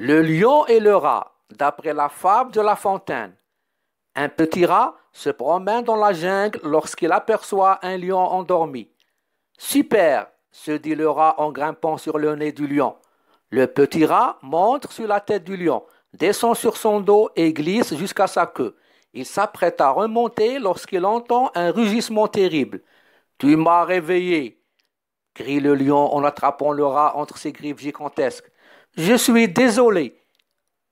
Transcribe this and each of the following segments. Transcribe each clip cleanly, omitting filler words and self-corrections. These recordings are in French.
Le lion et le rat, d'après la fable de La Fontaine. Un petit rat se promène dans la jungle lorsqu'il aperçoit un lion endormi. Super, se dit le rat en grimpant sur le nez du lion. Le petit rat monte sur la tête du lion, descend sur son dos et glisse jusqu'à sa queue. Il s'apprête à remonter lorsqu'il entend un rugissement terrible. Tu m'as réveillé, crie le lion en attrapant le rat entre ses griffes gigantesques. Je suis désolé,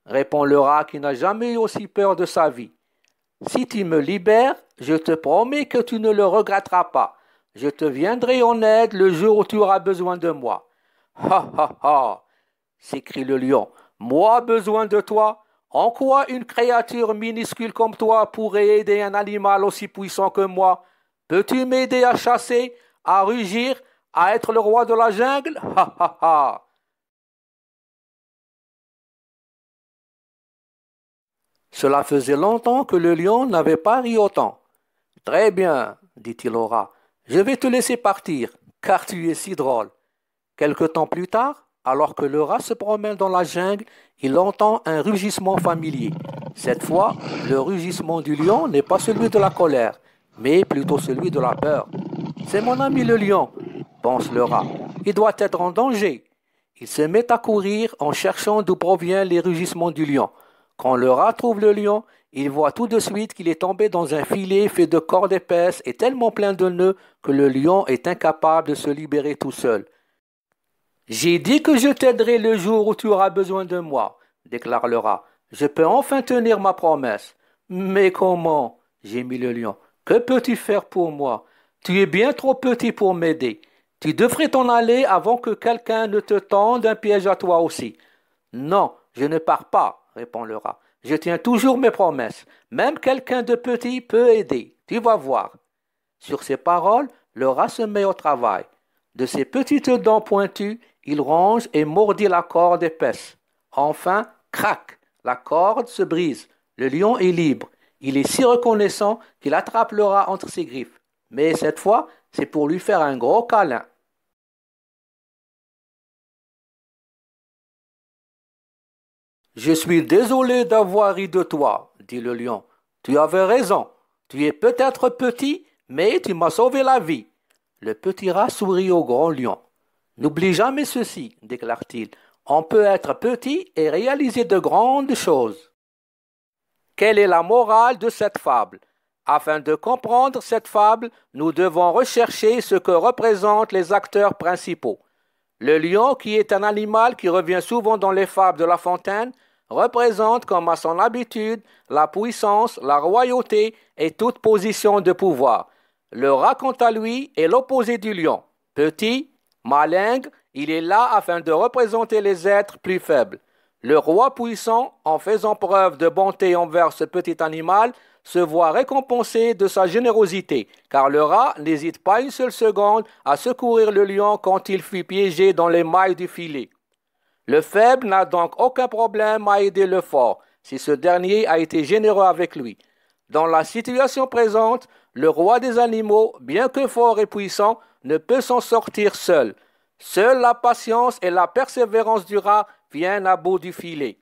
répond le rat qui n'a jamais eu aussi peur de sa vie. Si tu me libères, je te promets que tu ne le regretteras pas. Je te viendrai en aide le jour où tu auras besoin de moi. Ha ha ha, s'écrie le lion. Moi besoin de toi? En quoi une créature minuscule comme toi pourrait aider un animal aussi puissant que moi? Peux-tu m'aider à chasser, à rugir, à être le roi de la jungle? Ha ha ha. Cela faisait longtemps que le lion n'avait pas ri autant. Très bien, dit-il au rat, je vais te laisser partir, car tu es si drôle. Quelque temps plus tard, alors que le rat se promène dans la jungle, il entend un rugissement familier. Cette fois, le rugissement du lion n'est pas celui de la colère, mais plutôt celui de la peur. C'est mon ami le lion, pense le rat. Il doit être en danger. Il se met à courir en cherchant d'où proviennent les rugissements du lion. Quand le rat trouve le lion, il voit tout de suite qu'il est tombé dans un filet fait de cordes épaisses et tellement plein de nœuds que le lion est incapable de se libérer tout seul. J'ai dit que je t'aiderai le jour où tu auras besoin de moi, déclare le rat. Je peux enfin tenir ma promesse. Mais comment? Gémit le lion. Que peux-tu faire pour moi? Tu es bien trop petit pour m'aider. Tu devrais t'en aller avant que quelqu'un ne te tende un piège à toi aussi. Non, je ne pars pas, répond le rat. Je tiens toujours mes promesses. Même quelqu'un de petit peut aider. Tu vas voir. Sur ces paroles, le rat se met au travail. De ses petites dents pointues, il ronge et mordit la corde épaisse. Enfin, crac, la corde se brise. Le lion est libre. Il est si reconnaissant qu'il attrape le rat entre ses griffes. Mais cette fois, c'est pour lui faire un gros câlin. Je suis désolé d'avoir ri de toi, dit le lion. Tu avais raison. Tu es peut-être petit, mais tu m'as sauvé la vie. Le petit rat sourit au grand lion. N'oublie jamais ceci, déclare-t-il. On peut être petit et réaliser de grandes choses. Quelle est la morale de cette fable? Afin de comprendre cette fable, nous devons rechercher ce que représentent les acteurs principaux. Le lion, qui est un animal qui revient souvent dans les fables de La Fontaine, représente comme à son habitude la puissance, la royauté et toute position de pouvoir. Le rat, quant à lui, est l'opposé du lion. Petit, malingre, il est là afin de représenter les êtres plus faibles. Le roi puissant, en faisant preuve de bonté envers ce petit animal, se voit récompensé de sa générosité, car le rat n'hésite pas une seule seconde à secourir le lion quand il fut piégé dans les mailles du filet. Le faible n'a donc aucun problème à aider le fort, si ce dernier a été généreux avec lui. Dans la situation présente, le roi des animaux, bien que fort et puissant, ne peut s'en sortir seul. Seule la patience et la persévérance du rat viennent à bout du filet.